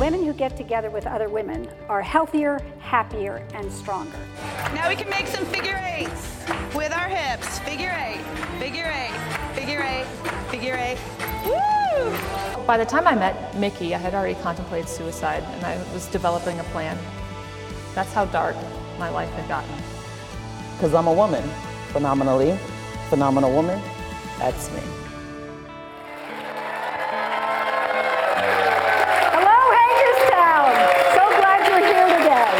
women who get together with other women are healthier, happier, and stronger. Now we can make some figure eights with our hips. Figure eight, figure eight, figure eight, figure eight. Woo! By the time I met Mickey, I had already contemplated suicide and I was developing a plan. That's how dark my life had gotten. Because I'm a woman, phenomenal woman, that's me. Hello, Hagerstown! So glad you're here today.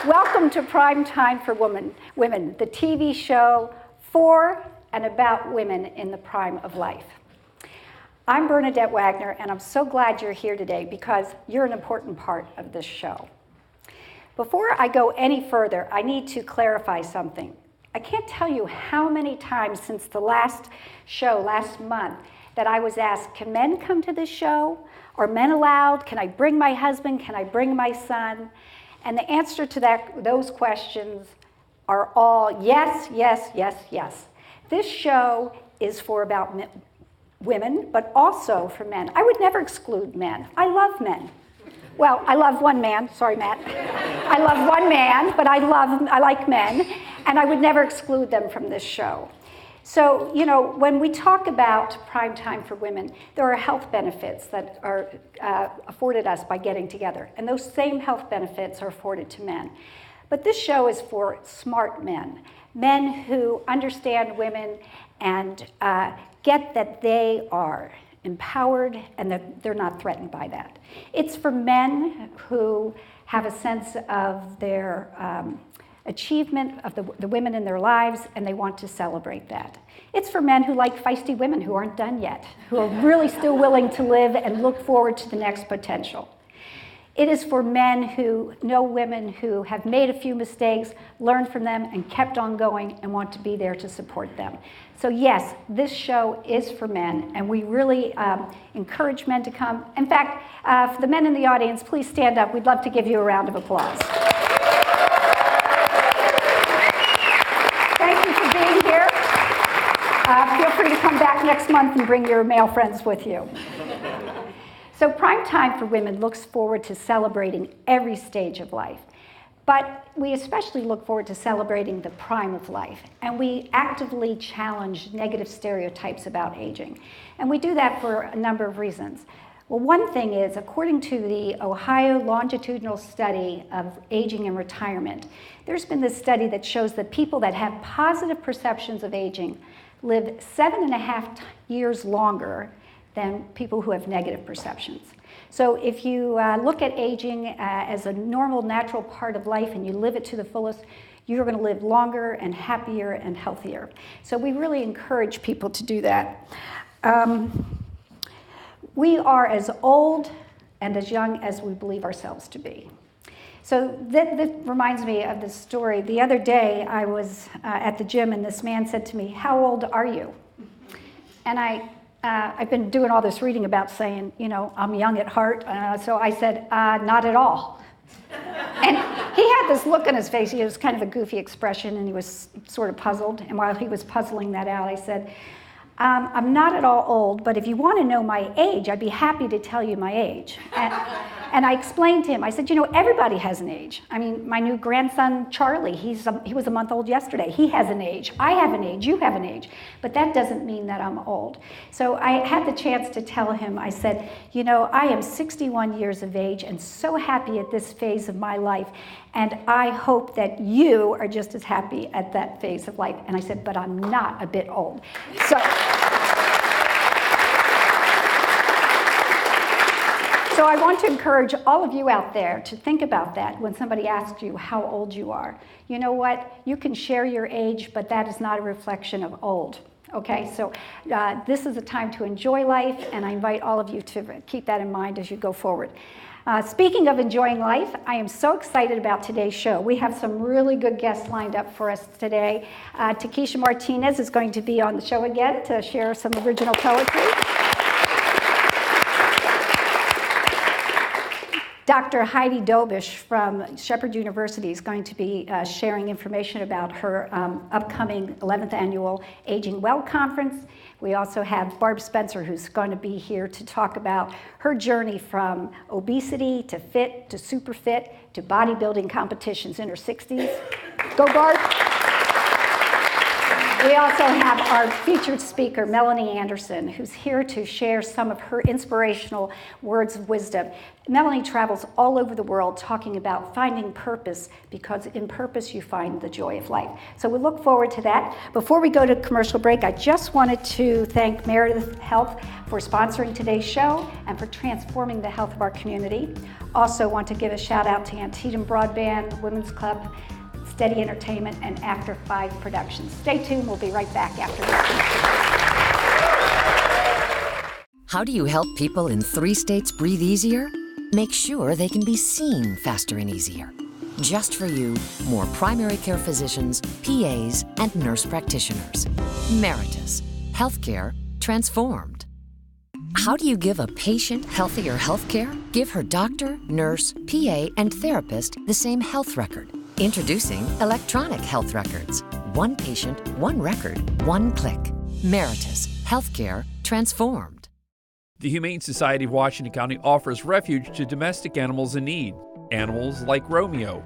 Welcome to Prime Time for Women, the TV show for and about women in the prime of life. I'm Bernadette Wagner, and I'm so glad you're here today because you're an important part of this show. Before I go any further, I need to clarify something. I can't tell you how many times since the last show, last month, that I was asked, can men come to this show? Are men allowed? Can I bring my husband? Can I bring my son? And the answer to those questions are all yes, yes, yes, yes. This show is for about women, but also for men. I would never exclude men. I love men. Well, I love one man, sorry, Matt. I love one man, but I like men, and I would never exclude them from this show. So, you know, when we talk about Prime Time for Women, there are health benefits that are afforded us by getting together, and those same health benefits are afforded to men. But this show is for smart men who understand women and get that they are empowered and that they're not threatened by that. It's for men who have a sense of their achievement of the women in their lives, and they want to celebrate that. It's for men who like feisty women who aren't done yet, who are really still willing to live and look forward to the next potential. It is for men who know women who have made a few mistakes, learned from them, and kept on going and want to be there to support them. So yes, this show is for men, and we really encourage men to come. In fact, for the men in the audience, please stand up. We'd love to give you a round of applause. Thank you for being here. Feel free to come back next month and bring your male friends with you. So Prime Time for Women looks forward to celebrating every stage of life, but we especially look forward to celebrating the prime of life, and we actively challenge negative stereotypes about aging. And we do that for a number of reasons. Well, one thing is, according to the Ohio longitudinal study of aging and retirement, there's been this study that shows that people that have positive perceptions of aging live 7.5 years longer than people who have negative perceptions. So if you look at aging as a normal, natural part of life and you live it to the fullest, you're going to live longer and happier and healthier. So we really encourage people to do that. We are as old and as young as we believe ourselves to be. So this reminds me of this story. The other day I was at the gym and this man said to me, "How old are you?" And I've been doing all this reading about saying, you know, I'm young at heart, so I said, not at all. And he had this look on his face. He was kind of a goofy expression, and he was sort of puzzled. And while he was puzzling that out, I said, I'm not at all old, but if you want to know my age, I'd be happy to tell you my age. And I explained to him, I said, you know, everybody has an age. I mean, my new grandson, Charlie, he was a month old yesterday. He has an age. I have an age. You have an age. But that doesn't mean that I'm old. So I had the chance to tell him, I said, you know, I am 61 years of age and so happy at this phase of my life. And I hope that you are just as happy at that phase of life. And I said, but I'm not a bit old. So I want to encourage all of you out there to think about that when somebody asks you how old you are. You know what? You can share your age, but that is not a reflection of old. Okay, so this is a time to enjoy life, and I invite all of you to keep that in mind as you go forward. Speaking of enjoying life, I am so excited about today's show. We have some really good guests lined up for us today. Takesha Martinez is going to be on the show again to share some original poetry. Dr. Heidi Dobish from Shepherd University is going to be sharing information about her upcoming 11th Annual Aging Well Conference. We also have Barb Spencer, who's going to be here to talk about her journey from obesity to fit to super fit to bodybuilding competitions in her 60s. Go Barb! We also have our featured speaker, Melanie Anderson, who's here to share some of her inspirational words of wisdom. Melanie travels all over the world talking about finding purpose, because in purpose you find the joy of life. So we look forward to that. Before we go to commercial break, I just wanted to thank Meredith Health for sponsoring today's show and for transforming the health of our community. Also want to give a shout out to Antietam Broadband, Women's Club, Steady Entertainment, and After 5 Productions. Stay tuned, we'll be right back after this. How do you help people in 3 states breathe easier? Make sure they can be seen faster and easier. Just for you, more primary care physicians, PAs, and nurse practitioners. Meritus. Healthcare transformed. How do you give a patient healthier healthcare? Give her doctor, nurse, PA, and therapist the same health record. Introducing electronic health records. One patient, one record, one click. Meritus. Healthcare transformed. The Humane Society of Washington County offers refuge to domestic animals in need. Animals like Romeo.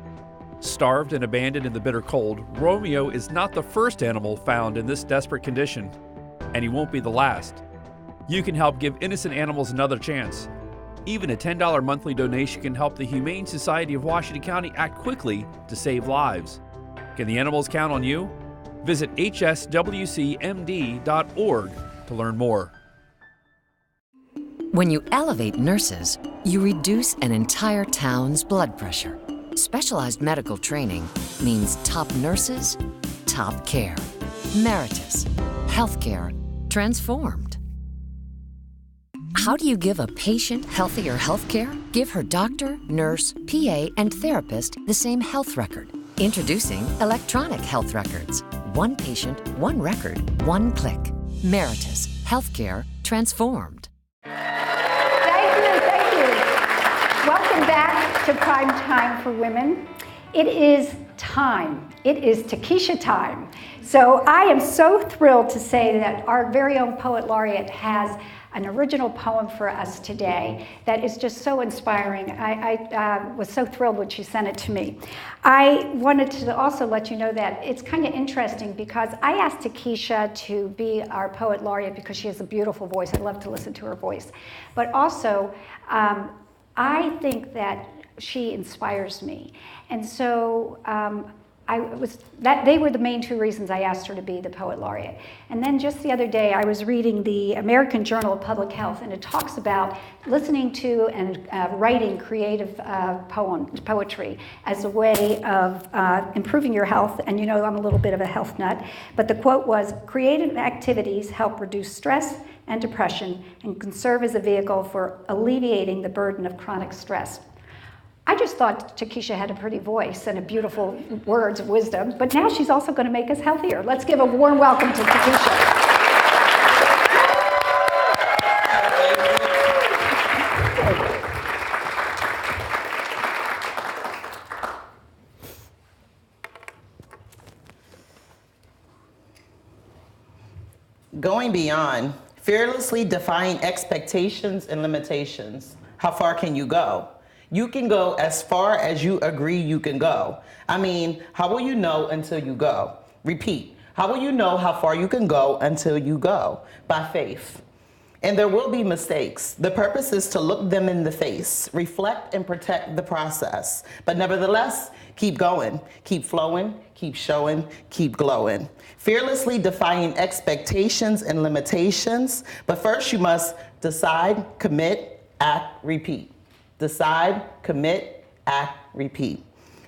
Starved and abandoned in the bitter cold, Romeo is not the first animal found in this desperate condition, and he won't be the last. You can help give innocent animals another chance. Even a $10 monthly donation can help the Humane Society of Washington County act quickly to save lives. Can the animals count on you? Visit hswcmd.org to learn more. When you elevate nurses, you reduce an entire town's blood pressure. Specialized medical training means top nurses, top care. Meritus. Healthcare transformed. How do you give a patient healthier healthcare? Give her doctor, nurse, PA, and therapist the same health record. Introducing electronic health records. One patient, one record, one click. Meritus. Healthcare transformed. Thank you. Welcome back to Prime Time for Women. It is time. It is Takesha time. So I am so thrilled to say that our very own Poet Laureate has an original poem for us today that is just so inspiring. I was so thrilled when she sent it to me. I wanted to also let you know that it's kind of interesting because I asked Takesha to be our Poet Laureate because she has a beautiful voice. I love to listen to her voice. But also, I think that she inspires me. And so they were the main 2 reasons I asked her to be the Poet Laureate. And then just the other day, I was reading the American Journal of Public Health, and it talks about listening to and writing creative poetry as a way of improving your health. And you know I'm a little bit of a health nut, but the quote was, "Creative activities help reduce stress and depression and can serve as a vehicle for alleviating the burden of chronic stress." I just thought Takesha had a pretty voice and a beautiful words of wisdom, but now she's also going to make us healthier. Let's give a warm welcome to Takesha. Going beyond, fearlessly defying expectations and limitations. How far can you go? You can go as far as you agree you can go. I mean, how will you know until you go? Repeat. How will you know how far you can go until you go? By faith. And there will be mistakes. The purpose is to look them in the face, reflect and protect the process. But nevertheless, keep going, keep flowing, keep showing, keep glowing. Fearlessly defying expectations and limitations. But first you must decide, commit, act, repeat. Decide, commit, act, repeat.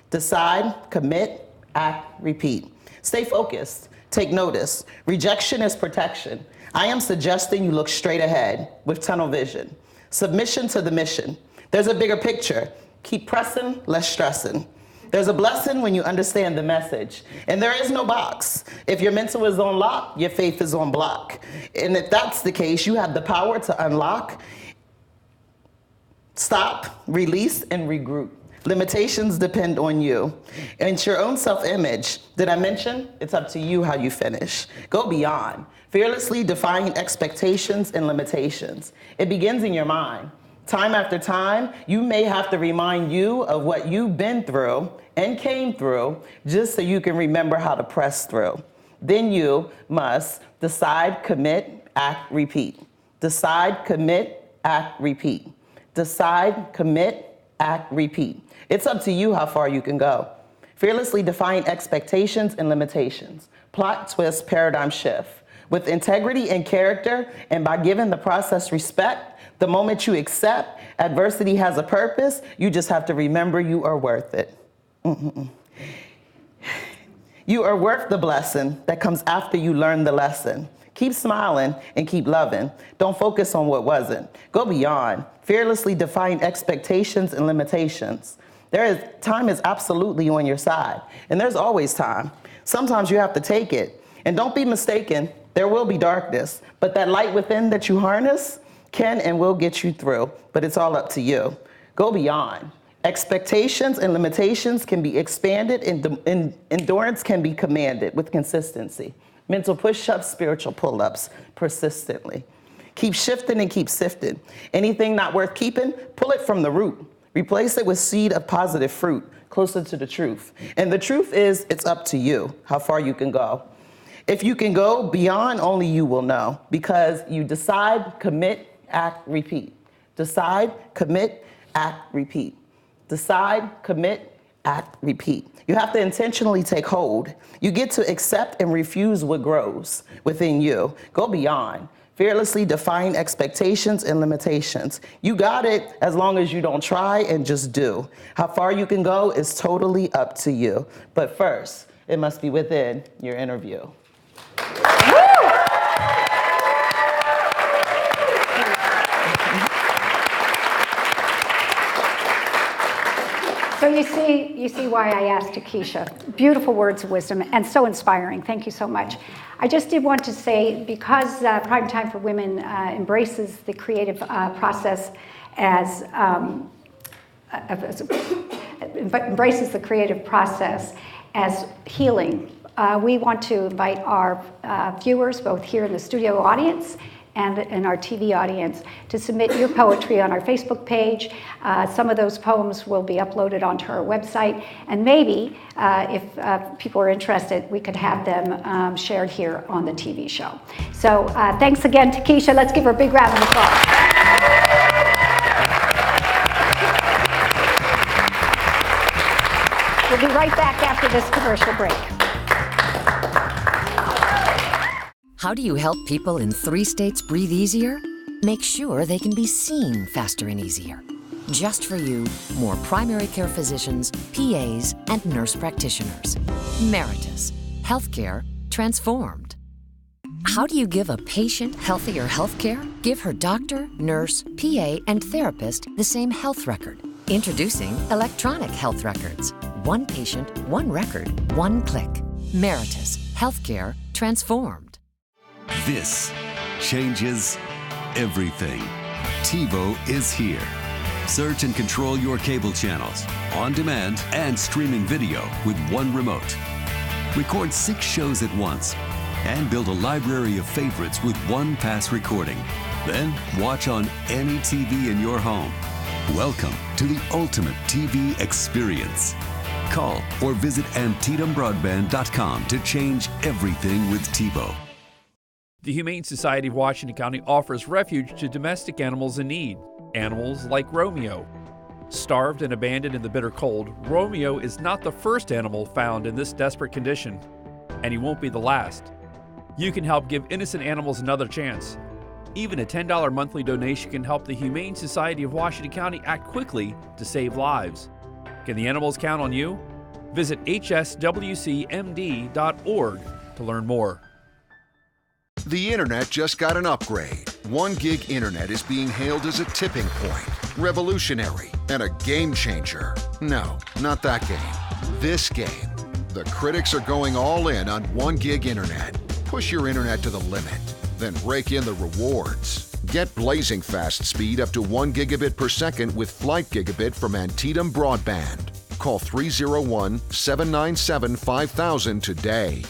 Decide, commit, act, repeat. Stay focused. Take notice. Rejection is protection. I am suggesting you look straight ahead with tunnel vision. Submission to the mission. There's a bigger picture. Keep pressing, less stressing. There's a blessing when you understand the message. And there is no box. If your mental is on lock, your faith is on block. And if that's the case, you have the power to unlock. Stop, release, and regroup. Limitations depend on you. And it's your own self-image. Did I mention? It's up to you how you finish. Go beyond. fearlessly defying expectations and limitations. It begins in your mind. Time after time, you may have to remind you of what you've been through and came through just so you can remember how to press through. Then you must decide, commit, act, repeat. Decide, commit, act, repeat. Decide, commit, act, repeat. It's up to you how far you can go. Fearlessly defying expectations and limitations. Plot, twist, paradigm shift. With integrity and character, and by giving the process respect, the moment you accept adversity has a purpose, you just have to remember you are worth it. You are worth the blessing that comes after you learn the lesson. Keep smiling and keep loving. Don't focus on what wasn't. Go beyond, fearlessly defying expectations and limitations. Time is absolutely on your side, and there's always time. Sometimes you have to take it. And don't be mistaken, there will be darkness, but that light within that you harness can and will get you through, but it's all up to you. Go beyond. Expectations and limitations can be expanded, and endurance can be commanded with consistency. Mental push-ups, spiritual pull-ups, persistently. Keep shifting and keep sifting. Anything not worth keeping, pull it from the root. Replace it with seed of positive fruit, closer to the truth. And the truth is, it's up to you how far you can go. If you can go beyond, only you will know, because you decide, commit, act, repeat. Decide, commit, act, repeat. Decide, commit, act, repeat. You have to intentionally take hold. You get to accept and refuse what grows within you. Go beyond. Fearlessly defying expectations and limitations. You got it as long as you don't try and just do. How far you can go is totally up to you. But first, it must be within your interview. So you see why I asked Keisha. Beautiful words of wisdom and so inspiring. Thank you so much. I just did want to say, because Prime Time for Women embraces the creative process as healing. We want to invite our viewers, both here in the studio audience and in our TV audience, to submit your poetry on our Facebook page. Some of those poems will be uploaded onto our website, and maybe, if people are interested, we could have them shared here on the TV show. So thanks again to Keisha. Let's give her a big round of applause. We'll be right back after this commercial break. How do you help people in 3 states breathe easier? Make sure they can be seen faster and easier. Just for you, more primary care physicians, PAs, and nurse practitioners. Meritus. Healthcare transformed. How do you give a patient healthier healthcare? Give her doctor, nurse, PA, and therapist the same health record. Introducing electronic health records. One patient, one record, one click. Meritus. Healthcare transformed. This changes everything. TiVo is here. Search and control your cable channels, on demand and streaming video with one remote. Record 6 shows at once and build a library of favorites with one pass recording. Then watch on any TV in your home. Welcome to the ultimate TV experience. Call or visit AntietamBroadband.com to change everything with TiVo. The Humane Society of Washington County offers refuge to domestic animals in need. Animals like Romeo. Starved and abandoned in the bitter cold, Romeo is not the first animal found in this desperate condition, and he won't be the last. You can help give innocent animals another chance. Even a $10 monthly donation can help the Humane Society of Washington County act quickly to save lives. Can the animals count on you? Visit hswcmd.org to learn more. The internet just got an upgrade. 1 gig internet is being hailed as a tipping point, revolutionary, and a game changer. No, not that game. This game. The critics are going all in on 1 gig internet. Push your internet to the limit, then rake in the rewards. Get blazing fast speed up to 1 gigabit per second with Flight Gigabit from Antietam Broadband. Call 301-797-5000 today.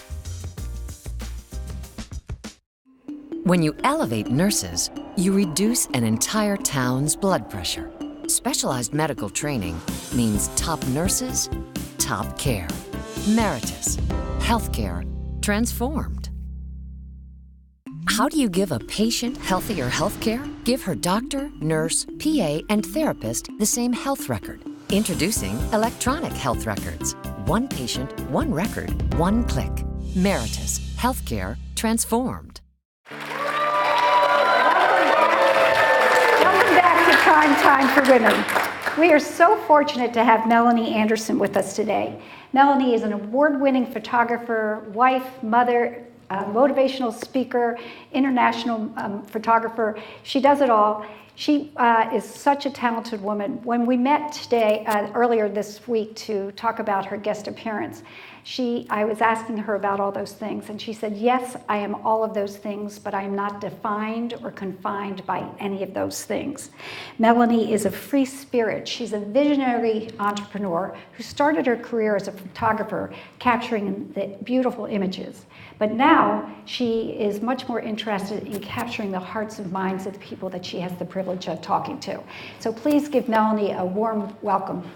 When you elevate nurses, you reduce an entire town's blood pressure. Specialized medical training means top nurses, top care. Meritus. Healthcare transformed. How do you give a patient healthier healthcare? Give her doctor, nurse, PA, and therapist the same health record. Introducing electronic health records. One patient, one record, one click. Meritus. Healthcare transformed. Welcome back to Prime Time for Women. We are so fortunate to have Melanie Anderson with us today. Melanie is an award-winning photographer, wife, mother, motivational speaker, international photographer. She does it all. She is such a talented woman. When we met today, earlier this week, to talk about her guest appearance, I was asking her about all those things, and she said, yes, I am all of those things, but I am not defined or confined by any of those things. Melanie is a free spirit. She's a visionary entrepreneur who started her career as a photographer, capturing the beautiful images. But now she is much more interested in capturing the hearts and minds of the people that she has the privilege of talking to. So please give Melanie a warm welcome.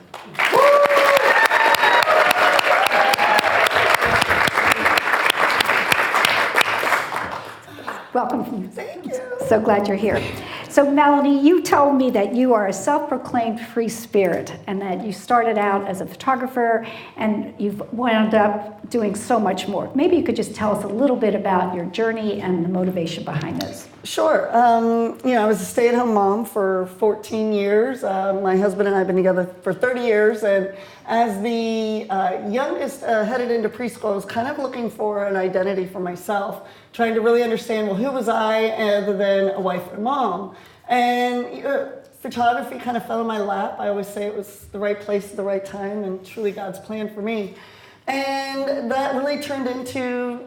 Welcome. Thank you. So glad you're here. So Melanie, you told me that you are a self-proclaimed free spirit and that you started out as a photographer and you've wound up doing so much more. Maybe you could just tell us a little bit about your journey and the motivation behind this. Sure. I was a stay-at-home mom for 14 years. My husband and I have been together for 30 years. And as the youngest headed into preschool, I was kind of looking for an identity for myself, trying to really understand, well, who was I other than a wife and a mom? And photography kind of fell in my lap. I always say it was the right place at the right time and truly God's plan for me. And that really turned into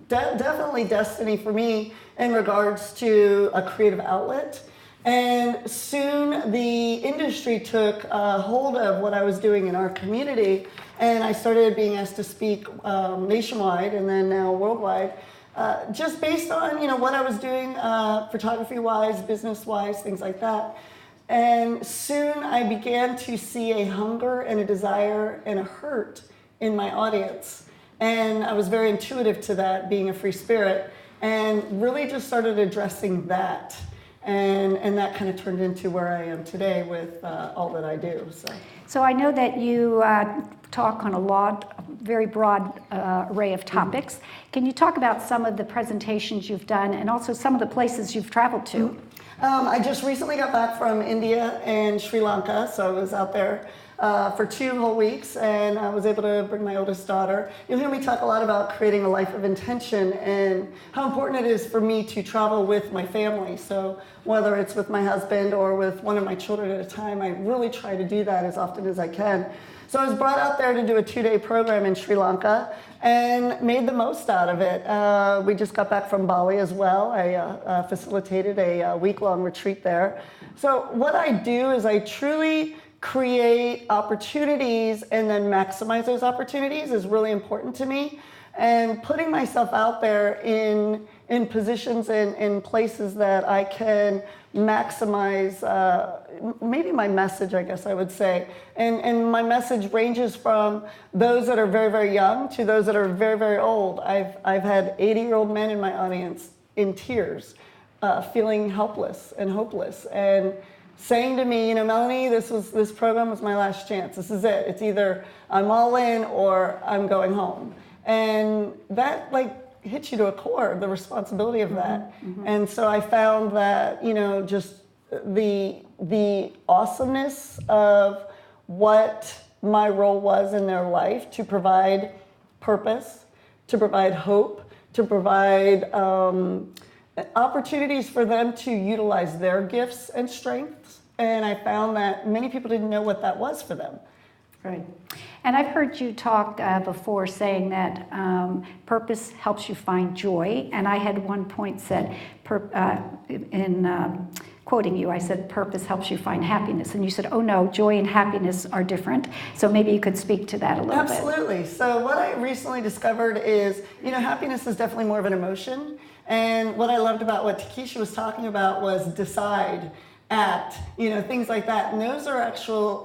definitely destiny for me in regards to a creative outlet. And soon the industry took hold of what I was doing in our community, and I started being asked to speak nationwide and then now worldwide, just based on what I was doing photography-wise, business-wise, things like that. And soon I began to see a hunger and a desire and a hurt in my audience. And I was very intuitive to that, being a free spirit, and really just started addressing that. And that kind of turned into where I am today with all that I do. So I know that you talk on a very broad array of topics. Can you talk about some of the presentations you've done and also some of the places you've traveled to? I just recently got back from India and Sri Lanka, so I was out there for 2 whole weeks, and I was able to bring my oldest daughter. You'll hear me talk a lot about creating a life of intention and how important it is for me to travel with my family. So whether it's with my husband or with one of my children at a time, I really try to do that as often as I can. So I was brought out there to do a 2-day program in Sri Lanka and made the most out of it. We just got back from Bali as well. I facilitated a week-long retreat there. So what I do is I truly create opportunities and then maximize those opportunities is really important to me. And putting myself out there in positions and in places that I can maximize maybe my message, I guess I would say. And my message ranges from those that are very, very young to those that are very, very old. I've had 80-year-old men in my audience in tears, feeling helpless and hopeless, and saying to me, Melanie, this program was my last chance. This is it. It's either I'm all in or I'm going home. And that hits you to a core, the responsibility of that. Mm-hmm. And so I found that, just the awesomeness of what my role was in their life to provide purpose, to provide hope, to provide opportunities for them to utilize their gifts and strengths. And I found that many people didn't know what that was for them. Right. And I've heard you talk before saying that purpose helps you find joy. And I had one point said quoting you, I said, purpose helps you find happiness. And you said, oh no, joy and happiness are different. So maybe you could speak to that a little bit. Absolutely. So what I recently discovered is, happiness is definitely more of an emotion. And what I loved about what Takesha was talking about was decide, act, things like that. And those are actual,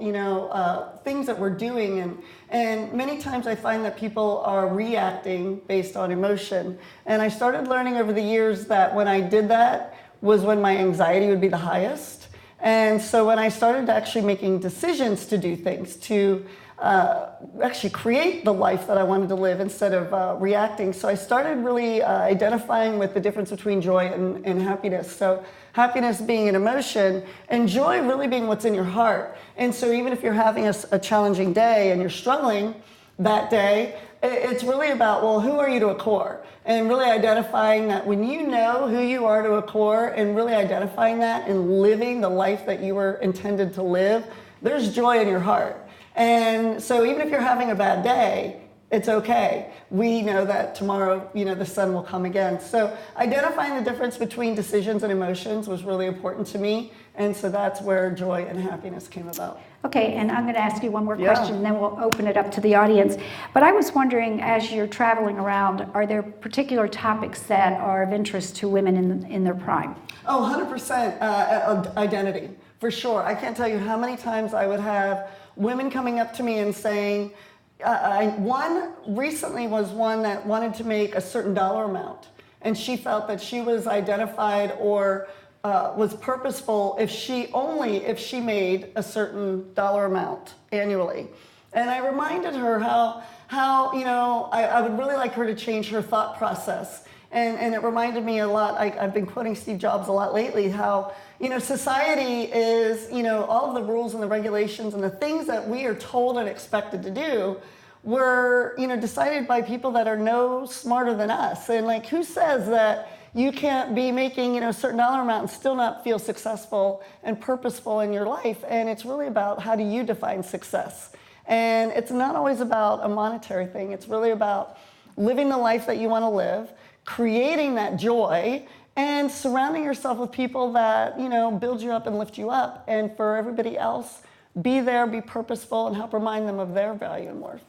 things that we're doing. And many times I find that people are reacting based on emotion. And I started learning over the years that when I did that was when my anxiety would be the highest. And so when I started actually making decisions to do things, to actually create the life that I wanted to live instead of reacting. So I started really identifying with the difference between joy and happiness. So happiness being an emotion and joy really being what's in your heart. And so even if you're having a challenging day and you're struggling that day, it's really about, well, who are you to a core? And really identifying that when you know who you are to a core and really identifying that and living the life that you were intended to live, there's joy in your heart. And so even if you're having a bad day, it's okay. We know that tomorrow, the sun will come again. So identifying the difference between decisions and emotions was really important to me. And so that's where joy and happiness came about. Okay, and I'm going to ask you one more question, and then we'll open it up to the audience. But I was wondering, as you're traveling around, are there particular topics that are of interest to women in their prime? Oh, 100% identity, for sure. I can't tell you how many times I would have women coming up to me and saying, one recently was one that wanted to make a certain dollar amount, and she felt that she was identified or was purposeful if she made a certain dollar amount annually. And I reminded her how I would really like her to change her thought process. And it reminded me a lot, I've been quoting Steve Jobs a lot lately, how society is, all of the rules and the regulations and the things that we are told and expected to do were, decided by people that are no smarter than us. And like, who says that you can't be making, a certain dollar amount and still not feel successful and purposeful in your life? And it's really about how do you define success? And it's not always about a monetary thing. It's really about living the life that you want to live, creating that joy, and surrounding yourself with people that, build you up and lift you up. And for everybody else, be there, be purposeful, and help remind them of their value and worth.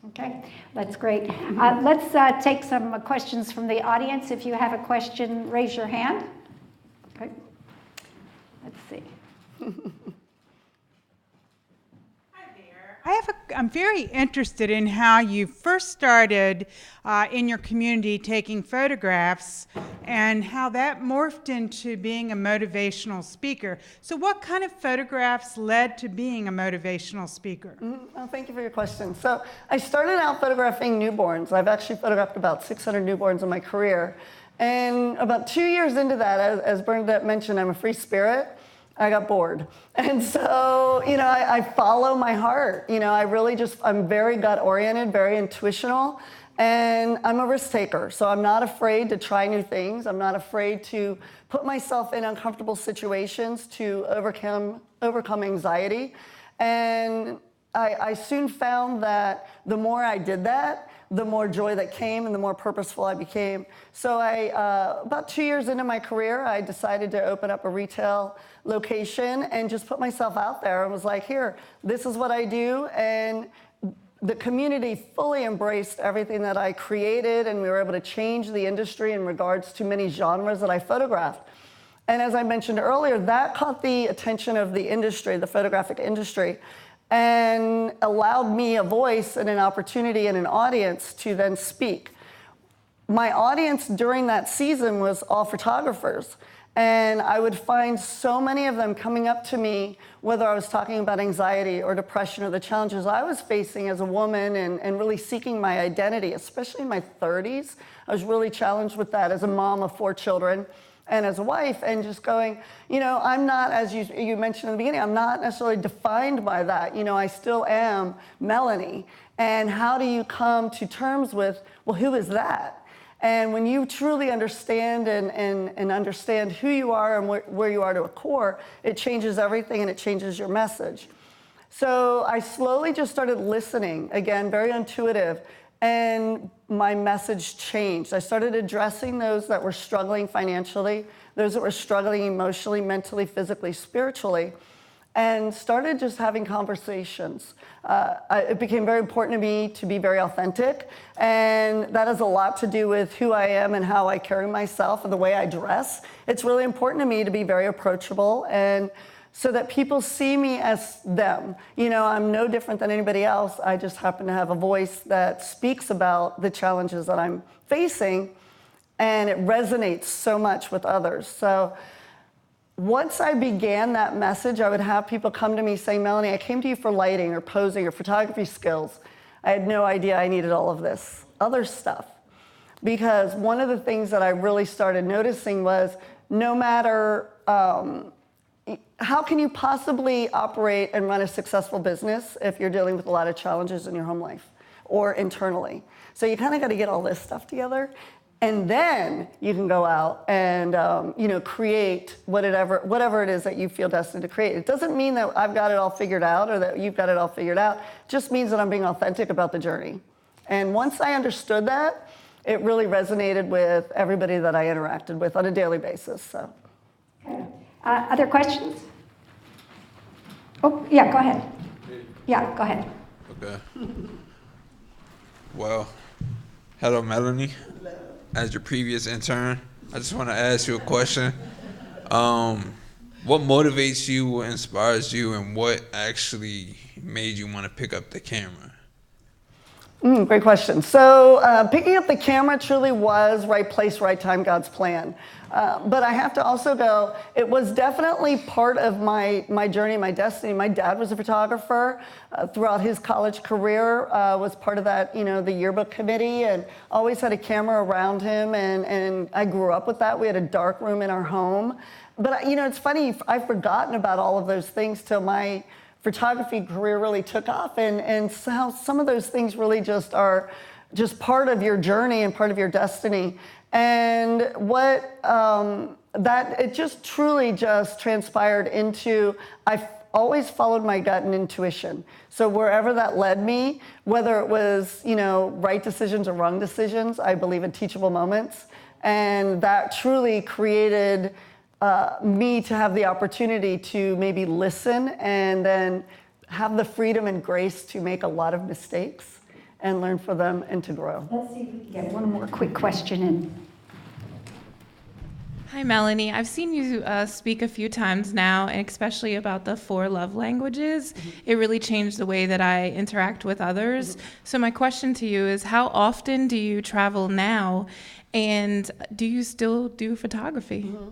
Okay, that's great. Let's take some questions from the audience. If you have a question, raise your hand. Okay. Let's see. I'm very interested in how you first started in your community taking photographs and how that morphed into being a motivational speaker. So what kind of photographs led to being a motivational speaker? Well, thank you for your question. So I started out photographing newborns. I've actually photographed about 600 newborns in my career. And about 2 years into that, as Bernadette mentioned, I'm a free spirit. I got bored. And so, I follow my heart. I'm very gut-oriented, very intuitional, and I'm a risk taker. So I'm not afraid to try new things. I'm not afraid to put myself in uncomfortable situations to overcome anxiety. And I soon found that the more I did that, the more joy that came and the more purposeful I became. So about 2 years into my career, I decided to open up a retail location and just put myself out there and was like, here, this is what I do. And the community fully embraced everything that I created, and we were able to change the industry in regards to many genres that I photographed. And as I mentioned earlier, that caught the attention of the industry, the photographic industry, and allowed me a voice and an opportunity and an audience to then speak. My audience during that season was all photographers, and I would find so many of them coming up to me, whether I was talking about anxiety or depression or the challenges I was facing as a woman and really seeking my identity, especially in my 30s. I was really challenged with that as a mom of 4 children. And as a wife, and just going, I'm not, as you mentioned in the beginning, I'm not necessarily defined by that. I still am Melanie. And how do you come to terms with, well, who is that? And when you truly understand and understand who you are and where you are to a core, it changes everything and it changes your message. So I slowly just started listening, again, very intuitive, and my message changed. I started addressing those that were struggling financially, those that were struggling emotionally, mentally, physically, spiritually, and started just having conversations. It became very important to me to be very authentic, and that has a lot to do with who I am and how I carry myself and the way I dress. It's really important to me to be very approachable, and so that people see me as them. You know, I'm no different than anybody else. I just happen to have a voice that speaks about the challenges that I'm facing, and it resonates so much with others. So once I began that message, I would have people come to me saying, Melanie, I came to you for lighting or posing or photography skills. I had no idea I needed all of this other stuff. Because one of the things that I really started noticing was no matter how can you possibly operate and run a successful business if you're dealing with a lot of challenges in your home life or internally? So you kind of got to get all this stuff together, and then you can go out and create whatever it is that you feel destined to create. It doesn't mean that I've got it all figured out or that you've got it all figured out. It just means that I'm being authentic about the journey. And once I understood that, it really resonated with everybody that I interacted with on a daily basis. So. Other questions? Oh, yeah, go ahead. Yeah, go ahead. Okay. Well, hello, Melanie. As your previous intern, I just want to ask you a question. What motivates you, what inspires you, and what actually made you want to pick up the camera? Great question. So picking up the camera truly was right place, right time, God's plan. But I have to also go, it was definitely part of my journey, my destiny. My dad was a photographer throughout his college career, was part of that, the yearbook committee, and always had a camera around him, and I grew up with that. We had a dark room in our home. But, it's funny, I've forgotten about all of those things till my photography career really took off, and how some of those things really just are just part of your journey and part of your destiny. And what that it just truly just transpired into, I've always followed my gut and intuition. So wherever that led me, whether it was right decisions or wrong decisions, I believe in teachable moments, and that truly created me to have the opportunity to maybe listen and then have the freedom and grace to make a lot of mistakes and learn from them and to grow. Let's see if we can get one more quick question in. Hi, Melanie. I've seen you speak a few times now, and especially about the 4 love languages. Mm-hmm. It really changed the way that I interact with others. Mm-hmm. So my question to you is, how often do you travel now, and do you still do photography? Mm-hmm.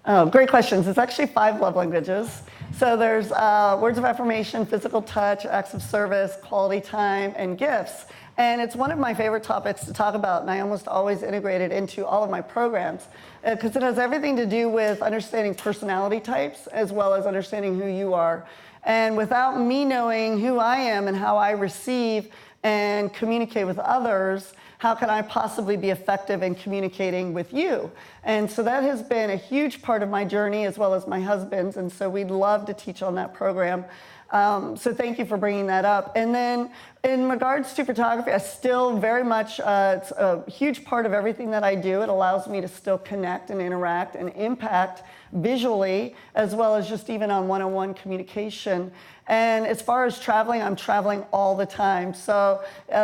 Oh, great questions. It's actually 5 love languages. So there's words of affirmation, physical touch, acts of service, quality time, and gifts. And it's one of my favorite topics to talk about, and I almost always integrate it into all of my programs because it has everything to do with understanding personality types as well as understanding who you are. And without me knowing who I am and how I receive and communicate with others, how can I possibly be effective in communicating with you? And so that has been a huge part of my journey as well as my husband's, and so we'd love to teach on that program. So thank you for bringing that up. And then in regards to photography, I still very much, it's a huge part of everything that I do. It allows me to still connect and interact and impact visually, as well as just even on one-on-one communication. And as far as traveling, I'm traveling all the time. So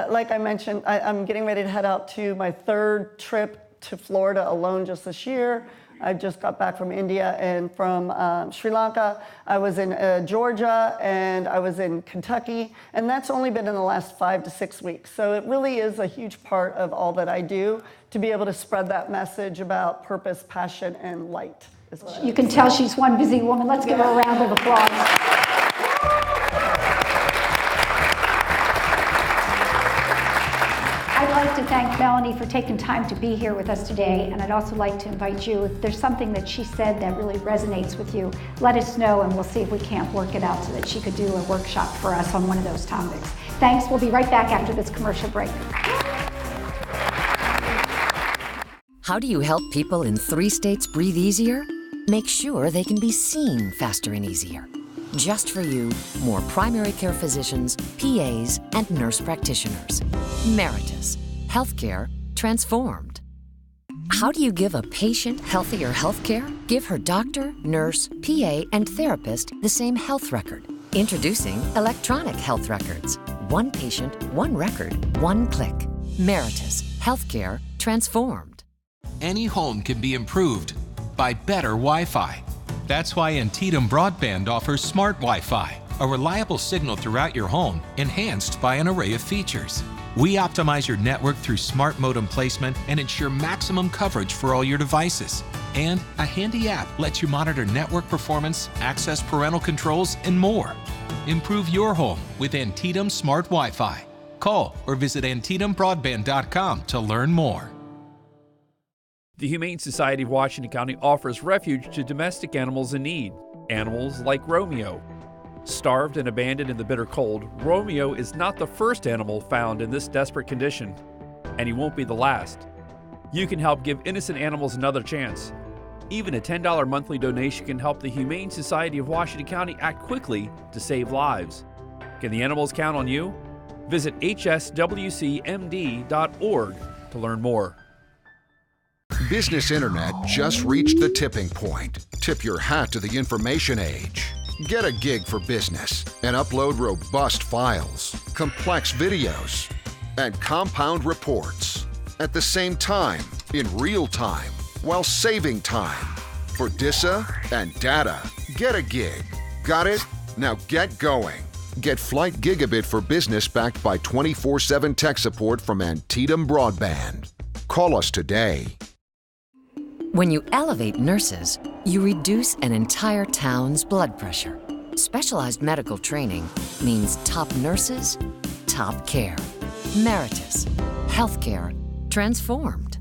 like I mentioned, I'm getting ready to head out to my 3rd trip to Florida alone just this year. I just got back from India and from Sri Lanka. I was in Georgia and I was in Kentucky, and that's only been in the last 5 to 6 weeks. So it really is a huge part of all that I do to be able to spread that message about purpose, passion, and light. You can tell she's one busy woman. Let's give her a round of applause. I'd like to thank Melanie for taking time to be here with us today, and I'd also like to invite you, if there's something that she said that really resonates with you, let us know and we'll see if we can't work it out so that she could do a workshop for us on one of those topics. Thanks, we'll be right back after this commercial break. How do you help people in 3 states breathe easier? Make sure they can be seen faster and easier. Just for you, more primary care physicians, PAs, and nurse practitioners. Meritus. Healthcare transformed. How do you give a patient healthier healthcare? Give her doctor, nurse, PA, and therapist the same health record. Introducing electronic health records. One patient, one record, one click. Meritus. Healthcare transformed. Any home can be improved by better Wi-Fi. That's why Antietam Broadband offers Smart Wi-Fi, a reliable signal throughout your home, enhanced by an array of features. We optimize your network through smart modem placement and ensure maximum coverage for all your devices. And a handy app lets you monitor network performance, access parental controls, and more. Improve your home with Antietam Smart Wi-Fi. Call or visit AntietamBroadband.com to learn more. The Humane Society of Washington County offers refuge to domestic animals in need. Animals like Romeo. Starved and abandoned in the bitter cold, Romeo is not the first animal found in this desperate condition, and he won't be the last. You can help give innocent animals another chance. Even a $10 monthly donation can help the Humane Society of Washington County act quickly to save lives. Can the animals count on you? Visit hswcmd.org to learn more. Business Internet just reached the tipping point. Tip your hat to the information age. Get a gig for business and upload robust files, complex videos, and compound reports at the same time, in real time, while saving time. For DISA and data, get a gig. Got it? Now get going. Get Flight Gigabit for Business backed by 24/7 tech support from Antietam Broadband. Call us today. When you elevate nurses, you reduce an entire town's blood pressure. Specialized medical training means top nurses, top care. Meritus. Healthcare transformed.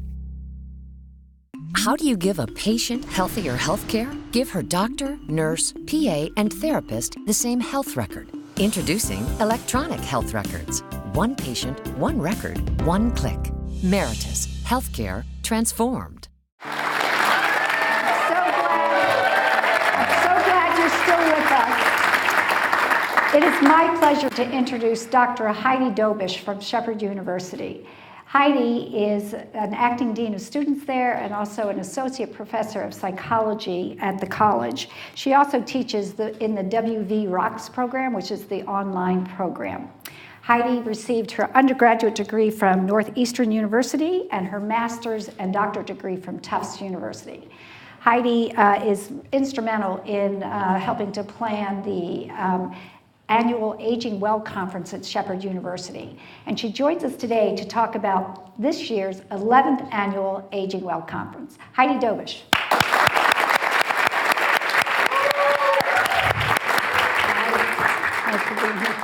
How do you give a patient healthier healthcare? Give her doctor, nurse, PA, and therapist the same health record. Introducing electronic health records. One patient, one record, one click. Meritus. Healthcare transformed. It is my pleasure to introduce Dr. Heidi Dobish from Shepherd University. Heidi is an acting dean of students there and also an associate professor of psychology at the college. She also teaches in the WV Rocks program, which is the online program. Heidi received her undergraduate degree from Northeastern University and her master's and doctorate degree from Tufts University. Heidi is instrumental in helping to plan the annual Aging Well Conference at Shepherd University. And she joins us today to talk about this year's 11th annual Aging Well Conference. Heidi Dobish. Nice to be here.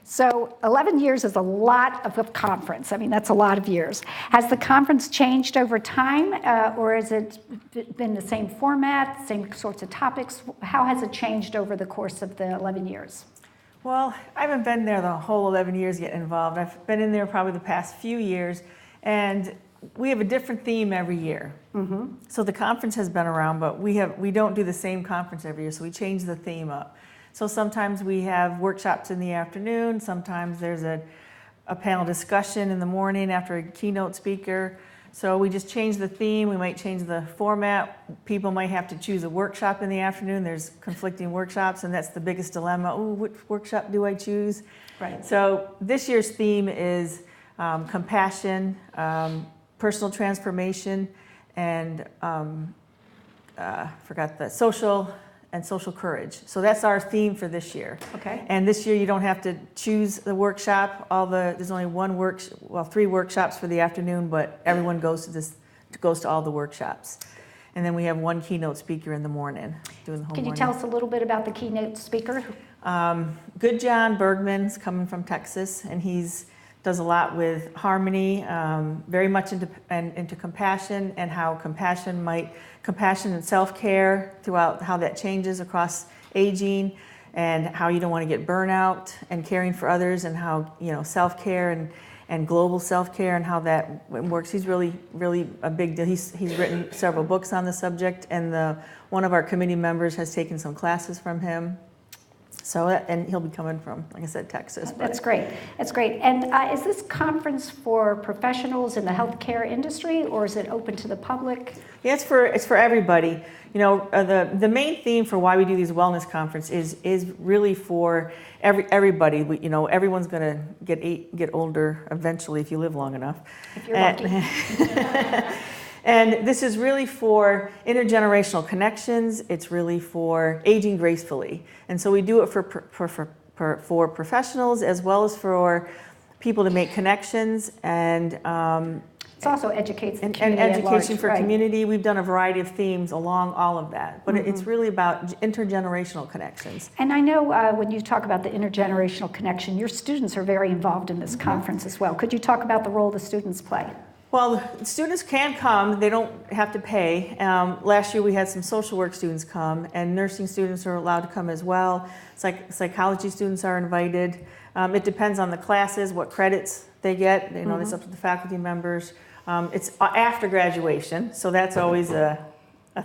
So 11 years is a lot of a conference. I mean, that's a lot of years. Has the conference changed over time, or has it been the same format, same sorts of topics? How has it changed over the course of the 11 years? Well, I haven't been there the whole 11 years getting involved. I've been in there probably the past few years, and we have a different theme every year. Mm-hmm. So the conference has been around, but we don't do the same conference every year, so we change the theme up. So sometimes we have workshops in the afternoon, sometimes there's a panel discussion in the morning after a keynote speaker. So we just change the theme, we might change the format. People might have to choose a workshop in the afternoon. There's conflicting workshops, and that's the biggest dilemma. Oh, which workshop do I choose? Right. So this year's theme is compassion, personal transformation, and forgot the social courage. So that's our theme for this year. Okay. And this year you don't have to choose the workshop. There's only three workshops for the afternoon, but everyone goes to all the workshops. And then we have one keynote speaker in the morning doing the whole morning. Can you tell us a little bit about the keynote speaker? Good John Bergman's coming from Texas, and does a lot with harmony, very much into compassion and how compassion and self-care throughout how that changes across aging, and how you don't want to get burnout and caring for others, and how self-care and global self-care and how that works. He's really a big deal. He's written several books on the subject, and one of our committee members has taken some classes from him. So, and he'll be coming from, like I said, Texas. That's great. That's great. And is this conference for professionals in the healthcare industry, or is it open to the public? Yeah, it's for everybody. You know, the main theme for why we do these wellness conferences is really for everybody. You know, everyone's going to get older eventually if you live long enough. If you're lucky. And this is really for intergenerational connections. It's really for aging gracefully. And so we do it for professionals as well as for people to make connections, and it also educates the and community education at for large, right. community. We've done a variety of themes along all of that, but it's really about intergenerational connections. And I know when you talk about the intergenerational connection, your students are very involved in this conference as well. Could you talk about the role the students play? Well, students can come. They don't have to pay. Last year we had some social work students come, and nursing students are allowed to come as well. Psychology students are invited. It depends on the classes, what credits they get. You know, it's up to the faculty members. It's after graduation, so that's always a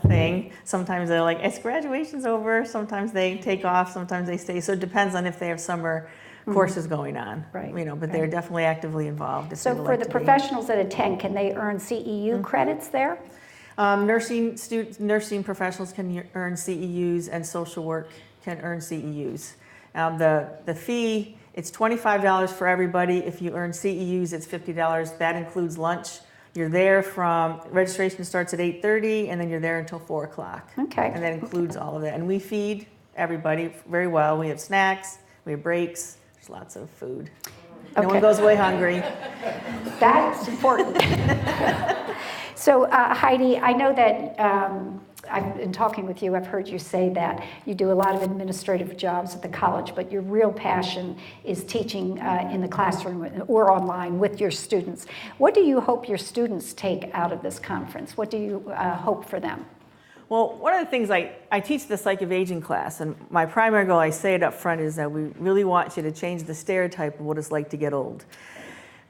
thing. Sometimes they're like, it's graduation's over. Sometimes they take off, sometimes they stay. So it depends on if they have summer courses going on, right? You know, but they're definitely actively involved. So for the professionals that attend, can they earn CEU credits there? Nursing professionals can earn CEUs, and social work can earn CEUs. The fee, it's $25 for everybody. If you earn CEUs, it's $50. That includes lunch. You're there registration starts at 8:30, and then you're there until 4 o'clock. Okay. And that includes all of that. And we feed everybody very well. We have snacks, we have breaks, there's lots of food. No one goes away hungry. That's important. So Heidi, I know that I've been talking with you, I've heard you say that you do a lot of administrative jobs at the college, but your real passion is teaching in the classroom or online with your students. What do you hope your students take out of this conference? What do you hope for them? Well, one of the things I teach the Psych of Aging class, and my primary goal, I say it up front, is that we really want you to change the stereotype of what it's like to get old.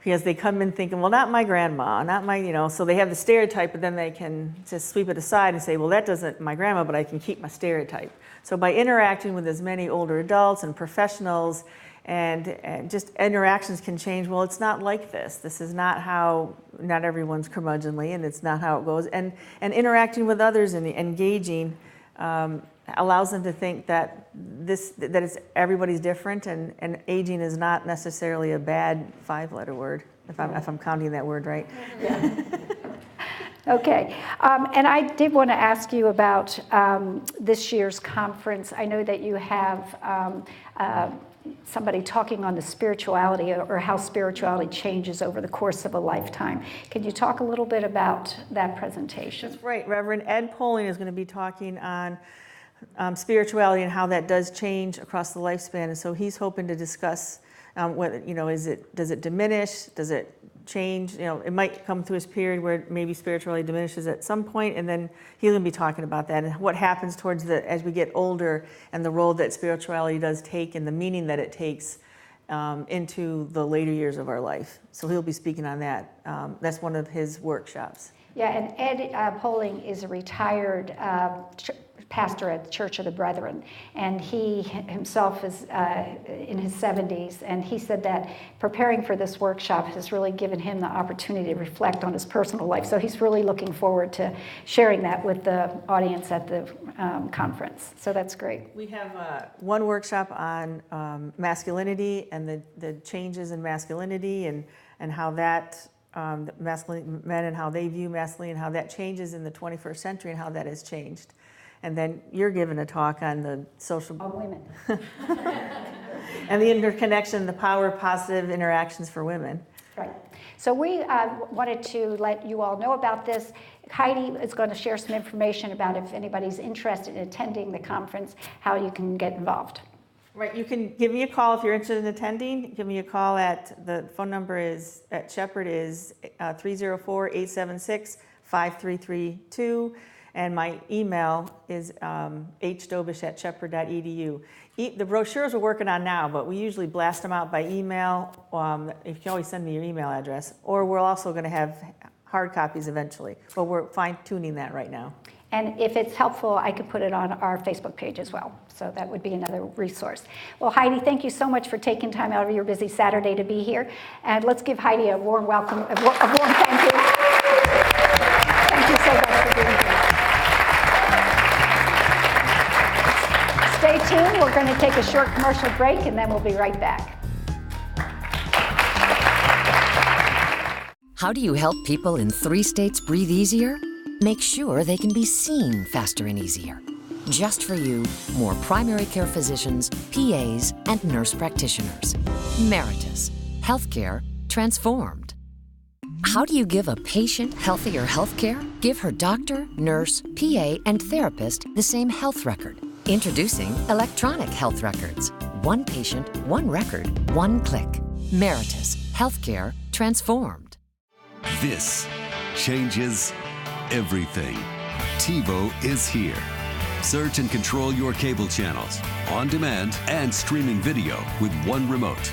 Because they come in thinking, well, not my grandma, not my, you know, so they have the stereotype, but then they can just sweep it aside and say, well, that doesn't my grandma, but I can keep my stereotype. So by interacting with as many older adults and professionals, and just interactions can change. Well, it's not like this. This is not how, not everyone's curmudgeonly, and it's not how it goes. And interacting with others and engaging allows them to think that everybody's different, and aging is not necessarily a bad 5-letter word, if I'm counting that word right. Yeah. Okay, and I did want to ask you about this year's conference. I know that you have somebody talking on the spirituality, or how spirituality changes over the course of a lifetime. Can you talk a little bit about that presentation? That's right. Reverend Ed Poling is going to be talking on spirituality and how that does change across the lifespan. And so he's hoping to discuss whether, you know, does it diminish? Does it change? You know, it might come through this period where maybe spirituality diminishes at some point, and then he's going to be talking about that and what happens towards as we get older, and the role that spirituality does take and the meaning that it takes into the later years of our life. So he'll be speaking on that. That's one of his workshops. Yeah, and Ed Poling is a retired pastor at the Church of the Brethren, and he himself is in his 70s, and he said that preparing for this workshop has really given him the opportunity to reflect on his personal life. So he's really looking forward to sharing that with the audience at the conference. So that's great. We have one workshop on masculinity and the changes in masculinity, and how that masculine men and how they view masculinity, and how that changes in the 21st century, and how that has changed. And then you're giving a talk on the social... On women. And the interconnection, the power of positive interactions for women. Right. So we wanted to let you all know about this. Heidi is going to share some information about if anybody's interested in attending the conference, how you can get involved. Right, you can give me a call if you're interested in attending. Give me a call the phone number at Shepherd is 304-876-5332. And my email is hdobish@shepherd.edu. The brochures we're working on now, but we usually blast them out by email. You can always send me your email address, or we're also going to have hard copies eventually, but we're fine-tuning that right now. And if it's helpful, I could put it on our Facebook page as well. So that would be another resource. Well, Heidi, thank you so much for taking time out of your busy Saturday to be here. And let's give Heidi a warm welcome, a warm thank you. Thank you so much for being here. Stay tuned. We're going to take a short commercial break, and then we'll be right back. How do you help people in 3 states breathe easier? Make sure they can be seen faster and easier. Just for you, more primary care physicians, PAs, and nurse practitioners. Meritus. Healthcare transformed. How do you give a patient healthier healthcare? Give her doctor, nurse, PA, and therapist the same health record. Introducing electronic health records. One patient, one record, one click. Meritus. Healthcare transformed. This changes everything. TiVo is here. Search and control your cable channels, on demand and streaming video with one remote.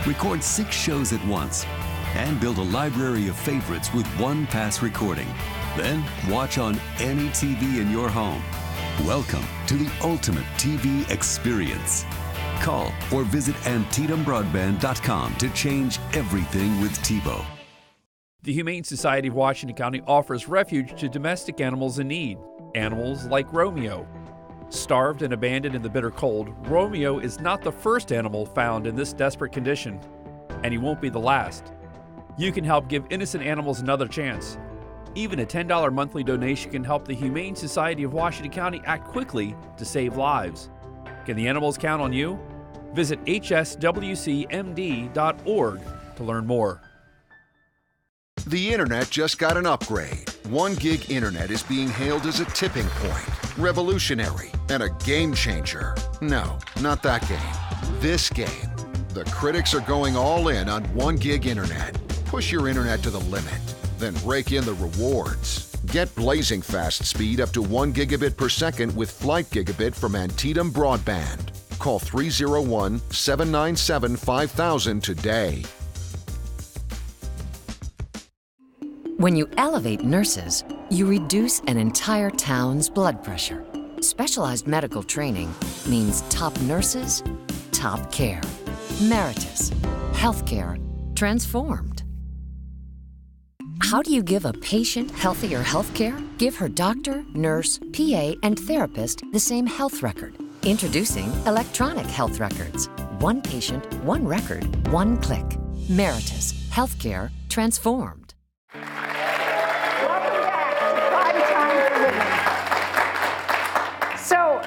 Record 6 shows at once and build a library of favorites with one pass recording. Then watch on any TV in your home. Welcome to the ultimate TV experience. Call or visit AntietamBroadband.com to change everything with TiVo. The Humane Society of Washington County offers refuge to domestic animals in need. Animals like Romeo. Starved and abandoned in the bitter cold, Romeo is not the first animal found in this desperate condition, and he won't be the last. You can help give innocent animals another chance. Even a $10 monthly donation can help the Humane Society of Washington County act quickly to save lives. Can the animals count on you? Visit hswcmd.org to learn more. The internet just got an upgrade. 1 gig internet is being hailed as a tipping point, revolutionary, and a game changer. No, not that game. This game. The critics are going all in on 1 gig internet. Push your internet to the limit, then rake in the rewards. Get blazing fast speed up to 1 gigabit per second with Flight Gigabit from Antietam Broadband. Call 301-797-5000 today. When you elevate nurses, you reduce an entire town's blood pressure. Specialized medical training means top nurses, top care. Meritus. Healthcare transformed. How do you give a patient healthier healthcare? Give her doctor, nurse, PA, and therapist the same health record. Introducing electronic health records. One patient, one record, one click. Meritus. Healthcare transformed.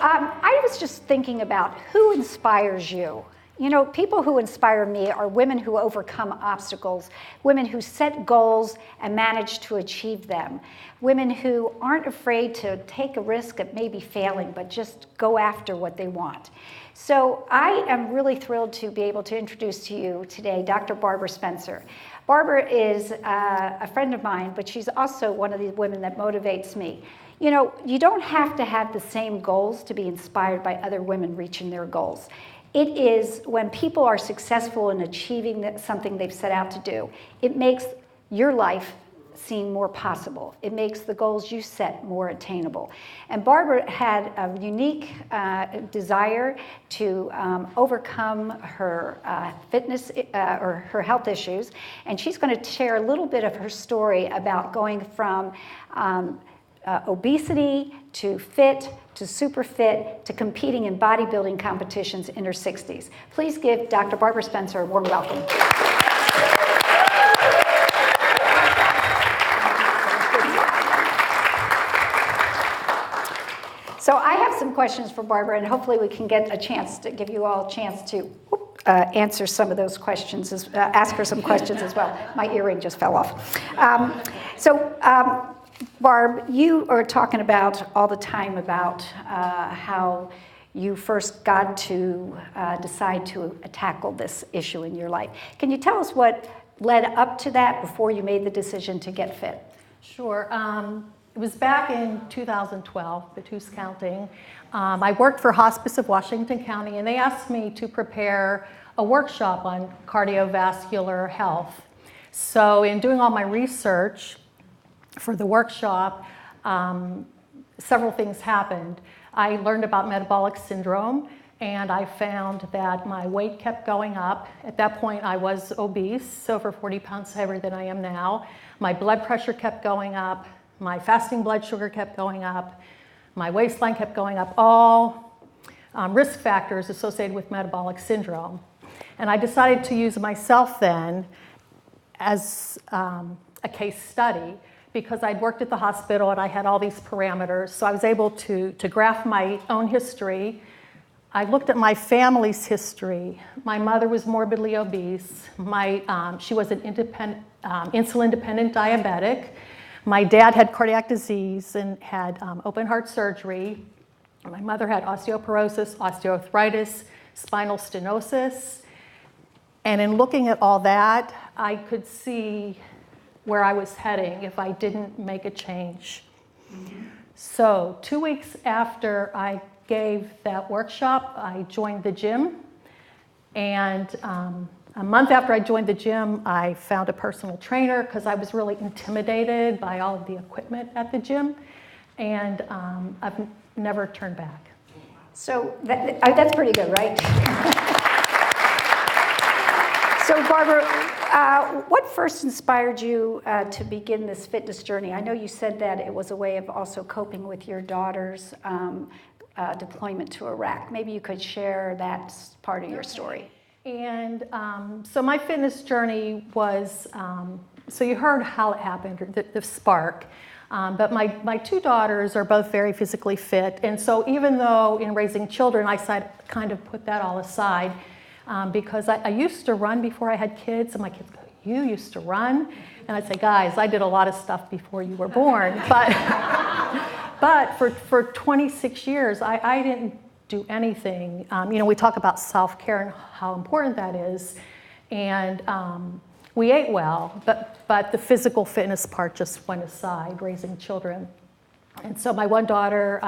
I was just thinking about who inspires you. You know, people who inspire me are women who overcome obstacles, women who set goals and manage to achieve them, women who aren't afraid to take a risk at maybe failing, but just go after what they want. So I am really thrilled to be able to introduce to you today Dr. Barbara Spencer. Barbara is a friend of mine, but she's also one of the women that motivates me. You know, you don't have to have the same goals to be inspired by other women reaching their goals. It is when people are successful in achieving something they've set out to do, it makes your life seem more possible. It makes the goals you set more attainable. And Barbara had a unique desire to overcome her fitness or her health issues, and she's going to share a little bit of her story about going from obesity to fit to super fit to competing in bodybuilding competitions in her 60s. Please give Dr. Barbara Spencer a warm welcome. So I have some questions for Barbara, and hopefully we can get a chance to give you all a chance to answer some of those questions, ask her some questions as well. My earring just fell off. Barb, you are talking about all the time about how you first got to decide to tackle this issue in your life. Can you tell us what led up to that before you made the decision to get fit? Sure. It was back in 2012, but who's counting? I worked for Hospice of Washington County, and they asked me to prepare a workshop on cardiovascular health. So in doing all my research for the workshop, several things happened. I learned about metabolic syndrome, and I found that my weight kept going up. At that point, I was obese, over 40 pounds heavier than I am now. My blood pressure kept going up. My fasting blood sugar kept going up. My waistline kept going up, all risk factors associated with metabolic syndrome. And I decided to use myself then as a case study because I'd worked at the hospital and I had all these parameters. So I was able to graph my own history. I looked at my family's history. My mother was morbidly obese. She was an insulin-dependent diabetic. My dad had cardiac disease and had open heart surgery. My mother had osteoporosis, osteoarthritis, spinal stenosis. And in looking at all that, I could see where I was heading if I didn't make a change. So 2 weeks after I gave that workshop, I joined the gym. And a month after I joined the gym, I found a personal trainer because I was really intimidated by all of the equipment at the gym. And I've never turned back. So that's pretty good, right? So Barbara, what first inspired you to begin this fitness journey? I know you said that it was a way of also coping with your daughter's deployment to Iraq. Maybe you could share that part of your story. And so my fitness journey was, so you heard how it happened, the spark. But my two daughters are both very physically fit. And so even though in raising children, I kind of put that all aside because I used to run before I had kids. And my kids go, you used to run? And I'd say, guys, I did a lot of stuff before you were born. But for 26 years, I didn't do anything. We talk about self-care and how important that is. And we ate well, but the physical fitness part just went aside, raising children. And so my one daughter,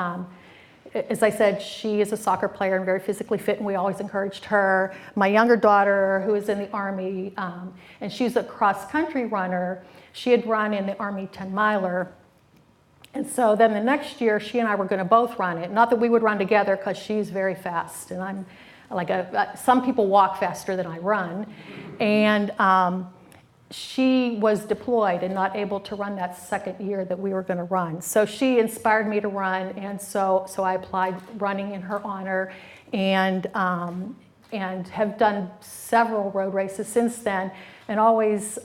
as I said, she is a soccer player and very physically fit, and we always encouraged her. My younger daughter, who is in the Army, and she's a cross-country runner, she had run in the Army 10-miler. And so then the next year, she and I were going to both run it. Not that we would run together, because she's very fast, and I'm like some people walk faster than I run. And she was deployed and not able to run that second year that we were going to run. So she inspired me to run, and so I applied running in her honor, and have done several road races since then. And always,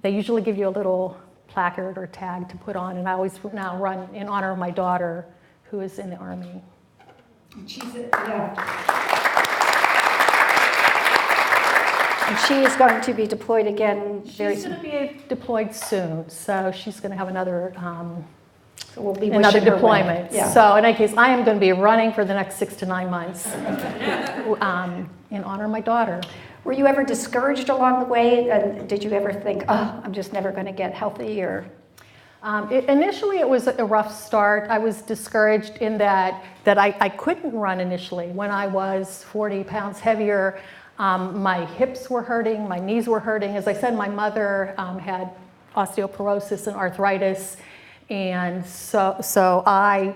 they usually give you a little placard or tag to put on, and I always now run in honor of my daughter, who is in the Army. And she is going to be deployed again very soon. She's going to be deployed soon, so she's going to have another we'll be another deployment. Yeah. So in any case, I am going to be running for the next 6 to 9 months in honor of my daughter. Were you ever discouraged along the way? And did you ever think, oh, I'm just never going to get healthy? Or initially, it was a rough start. I was discouraged in that I couldn't run initially. When I was 40 pounds heavier, my hips were hurting, my knees were hurting. As I said, my mother had osteoporosis and arthritis, and so I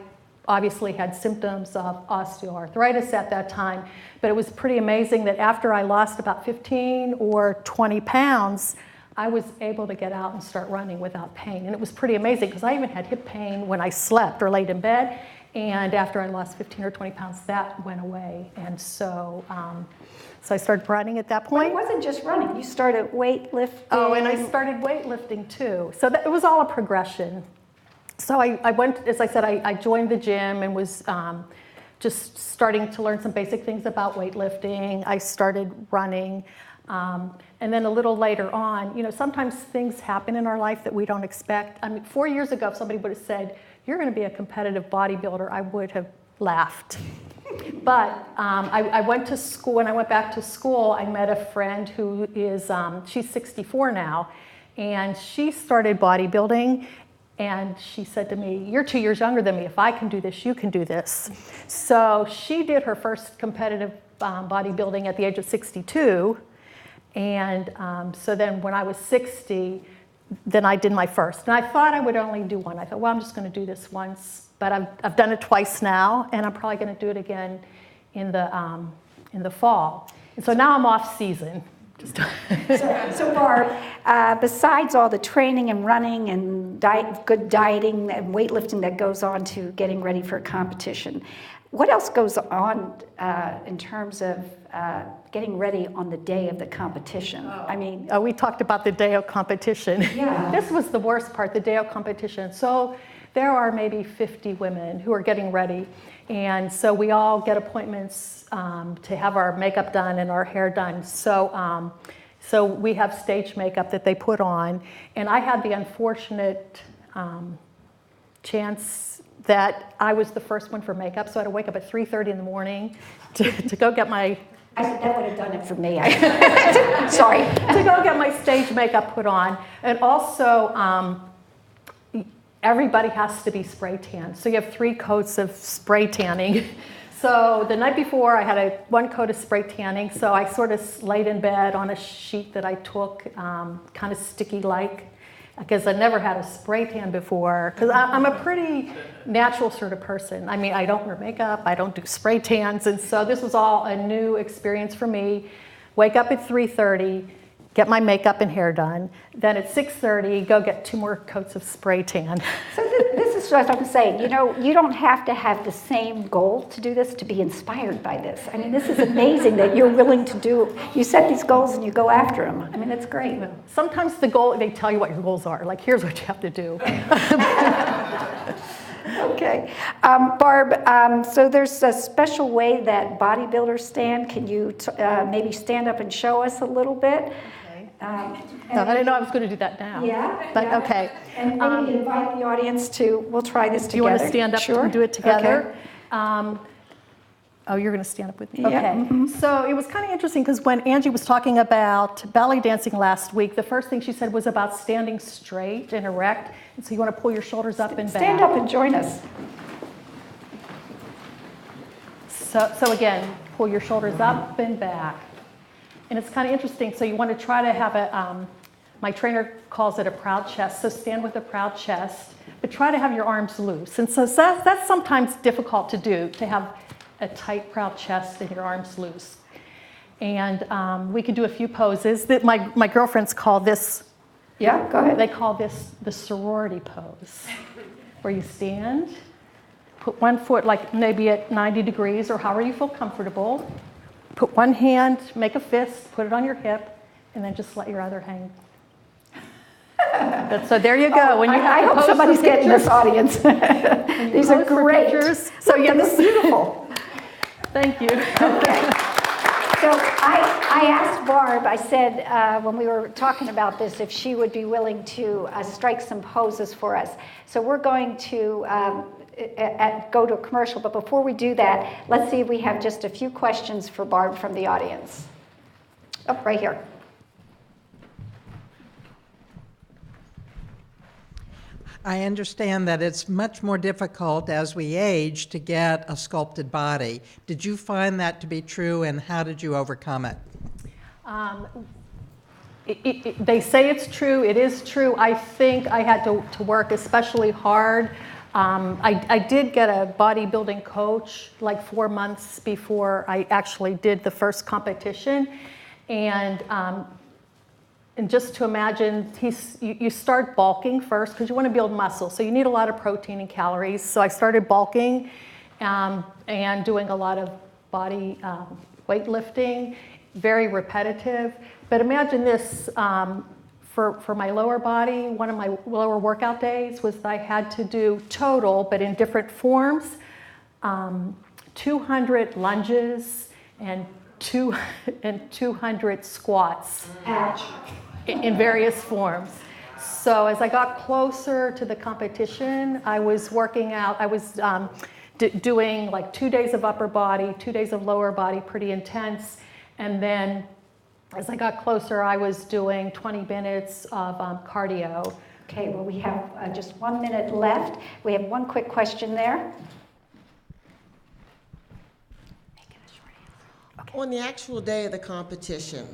obviously had symptoms of osteoarthritis at that time. But it was pretty amazing that after I lost about 15 or 20 pounds, I was able to get out and start running without pain. And it was pretty amazing because I even had hip pain when I slept or laid in bed. And after I lost 15 or 20 pounds, that went away. And so I started running at that point. But it wasn't just running. You started weightlifting. Oh, and I started weightlifting too. So it was all a progression. So I went, as I said, I joined the gym and was just starting to learn some basic things about weightlifting. I started running. And then a little later on, sometimes things happen in our life that we don't expect. I mean, 4 years ago, if somebody would have said, you're going to be a competitive bodybuilder, I would have laughed. But I went to school. When I went back to school, I met a friend who is, she's 64 now, and she started bodybuilding. And she said to me, "You're 2 years younger than me. If I can do this, you can do this." So she did her first competitive bodybuilding at the age of 62. And so then when I was 60, then I did my first. And I thought I would only do one. I thought, well, I'm just going to do this once. But I've done it twice now, and I'm probably going to do it again in the fall. And so now I'm off season. So Barb, besides all the training and running and good dieting and weightlifting that goes on to getting ready for a competition, what else goes on in terms of getting ready on the day of the competition? I mean, we talked about the day of competition. Yeah. This was the worst part, the day of competition. So there are maybe 50 women who are getting ready. And so we all get appointments to have our makeup done and our hair done. So, so we have stage makeup that they put on. And I had the unfortunate chance that I was the first one for makeup. So I had to wake up at 3:30 in the morning to go get my... I said that would have done it for me. Sorry. To go get my stage makeup put on. And also, everybody has to be spray tanned. So you have 3 coats of spray tanning. So the night before, I had one coat of spray tanning. So I sort of laid in bed on a sheet that I took, kind of sticky-like, because I never had a spray tan before. Because I'm a pretty natural sort of person. I mean, I don't wear makeup. I don't do spray tans. And so this was all a new experience for me. Wake up at 3:30. Get my makeup and hair done. Then at 6:30, go get 2 more coats of spray tan. So this is what I'm saying. You know, you don't have to have the same goal to do this, to be inspired by this. I mean, this is amazing that you're willing to do. You set these goals and you go after them. I mean, it's great. Sometimes the goal, they tell you what your goals are. Like, here's what you have to do. Okay. Barb, so there's a special way that bodybuilders stand. Can you maybe stand up and show us a little bit? No, I didn't know I was going to do that now. Yeah. But yeah. okay. And maybe invite the audience to, we'll try this together. Do you want to stand up Sure. and do it together? Okay. Oh, you're going to stand up with me? Yeah. Okay. Mm-hmm. So it was kind of interesting because when Angie was talking about ballet dancing last week, the first thing she said was about standing straight and erect. And so you want to pull your shoulders up and back. Stand up and join us. So again, pull your shoulders up and back. And it's kind of interesting. So you want to try to have a, my trainer calls it a proud chest. So stand with a proud chest, but try to have your arms loose. And so that's sometimes difficult to do, to have a tight, proud chest and your arms loose. And we can do a few poses. That my girlfriends call this. Yeah, go ahead. They call this the sorority pose, where you stand, put one foot like maybe at 90 degrees or however you feel comfortable. Put one hand, make a fist, put it on your hip, and then just let your other hang. So there you go. When you have I to hope pose somebody's for getting this pictures. audience. These are Pose for great. pictures. So yeah, this is beautiful. Thank you. Okay. So I asked Barb, I said when we were talking about this, if she would be willing to strike some poses for us. So we're going to go to a commercial, but before we do that, let's see if we have just a few questions for Barb from the audience. Oh, right here. I understand that it's much more difficult as we age to get a sculpted body. Did you find that to be true, and how did you overcome it? They say it's true. It is true. I think I had to work especially hard. I did get a bodybuilding coach like 4 months before I actually did the first competition. And just to imagine, you start bulking first because you want to build muscle. So you need a lot of protein and calories. So I started bulking and doing a lot of body weightlifting, very repetitive. But imagine this, for my lower body, one of my lower workout days was I had to do total, but in different forms, 200 lunges and 200 squats in various forms. So as I got closer to the competition, I was working out. I was doing like 2 days of upper body, 2 days of lower body, pretty intense. And then as I got closer, I was doing 20 minutes of cardio Okay, well, we have just 1 minute left. We have one quick question there. On the actual day of the competition,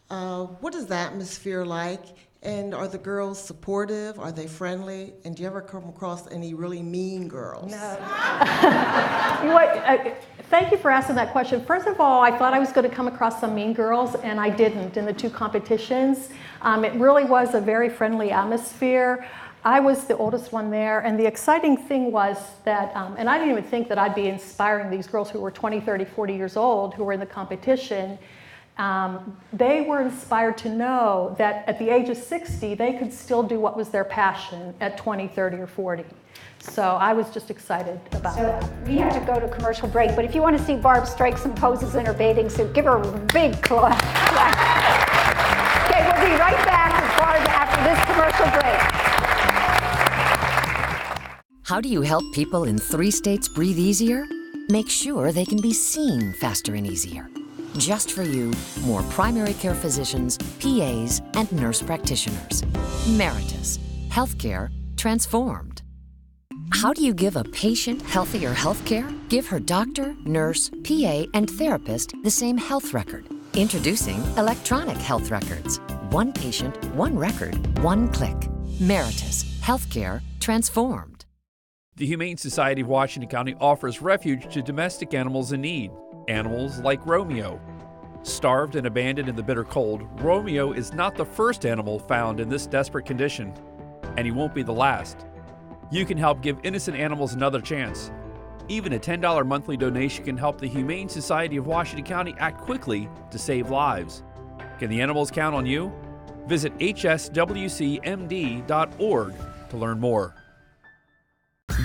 what is the atmosphere like? And are the girls supportive? Are they friendly? And do you ever come across any really mean girls? No. Thank you for asking that question. First of all, I thought I was going to come across some mean girls, and I didn't in the two competitions. It really was a very friendly atmosphere. I was the oldest one there, and the exciting thing was that, and I didn't even think that I'd be inspiring these girls who were 20, 30, 40 years old who were in the competition. They were inspired to know that at the age of 60, they could still do what was their passion at 20, 30, or 40. So I was just excited about that. We have to go to commercial break, but if you want to see Barb strike some poses in her bathing suit, give her a big clap. Okay, we'll be right back with Barb after this commercial break. How do you help people in 3 states breathe easier? Make sure they can be seen faster and easier. Just for you, more primary care physicians, PAs, and nurse practitioners. Meritus. Healthcare transformed. How do you give a patient healthier healthcare? Give her doctor, nurse, PA, and therapist the same health record. Introducing electronic health records. One patient, one record, one click. Meritus. Healthcare transformed. The Humane Society of Washington County offers refuge to domestic animals in need. Animals like Romeo. Starved and abandoned in the bitter cold, Romeo is not the first animal found in this desperate condition, and he won't be the last. You can help give innocent animals another chance. Even a $10 monthly donation can help the Humane Society of Washington County act quickly to save lives. Can the animals count on you? Visit hswcmd.org to learn more.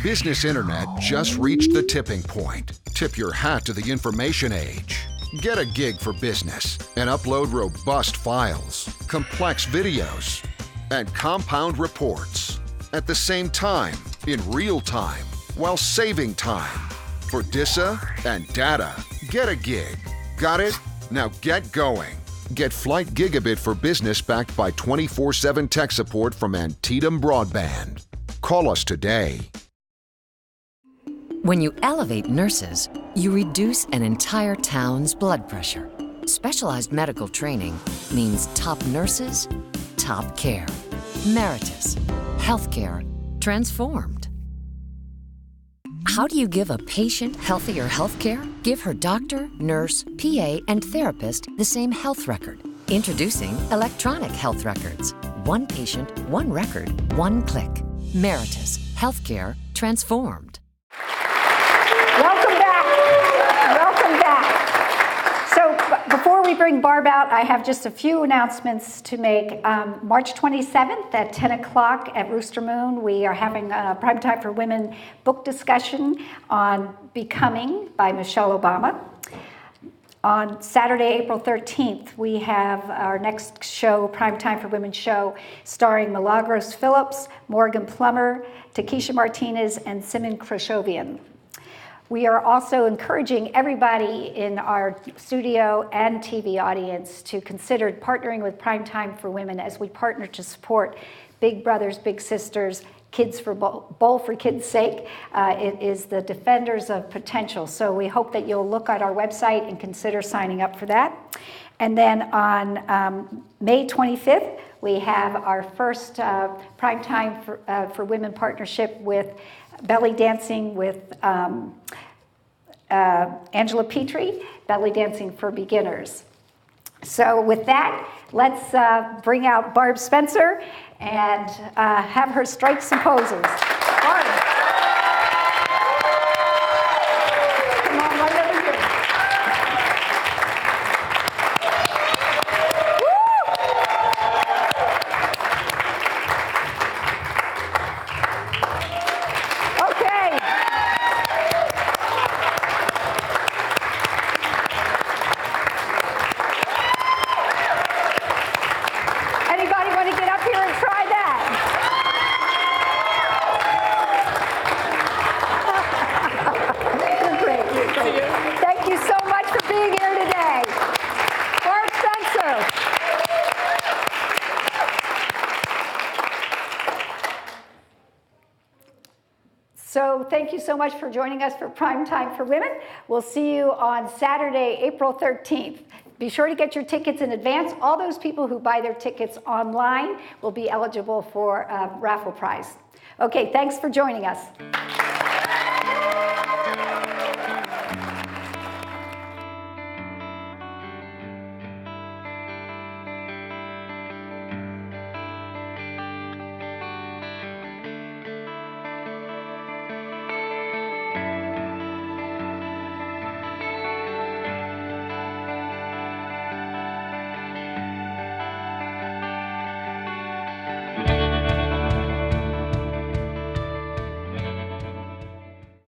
Business Internet just reached the tipping point. Tip your hat to the information age. Get a gig for business and upload robust files, complex videos, and compound reports at the same time, in real time, while saving time. For DISA and data, get a gig. Got it? Now get going. Get Flight Gigabit for Business backed by 24/7 tech support from Antietam Broadband. Call us today. When you elevate nurses, you reduce an entire town's blood pressure. Specialized medical training means top nurses, top care. Meritus. Healthcare transformed. How do you give a patient healthier healthcare? Give her doctor, nurse, PA, and therapist the same health record. Introducing electronic health records. One patient, one record, one click. Meritus. Healthcare transformed. Welcome back. Welcome back. So before we bring Barb out, I have just a few announcements to make. March 27th at 10 o'clock at Rooster Moon, we are having a Primetime for Women book discussion on Becoming by Michelle Obama. On Saturday, April 13th, we have our next show, Primetime for Women show, starring Milagros Phillips, Morgan Plummer, Takesha Martinez, and Simon Khrushchevian. We are also encouraging everybody in our studio and TV audience to consider partnering with Primetime for Women as we partner to support Big Brothers, Big Sisters, Kids for Bowl for Kids' Sake. It is the Defenders of Potential. So we hope that you'll look at our website and consider signing up for that. And then on May 25th, we have our first Primetime for Women partnership with Belly Dancing with Angela Petrie, Belly Dancing for Beginners. So with that, let's bring out Barb Spencer and have her strike some poses. Barb. Come on, right over here. Okay. Anybody want to get up here and try that? So thank you so much for joining us for Prime Time for Women. We'll see you on Saturday, April 13th. Be sure to get your tickets in advance. All those people who buy their tickets online will be eligible for a raffle prize. Okay, thanks for joining us.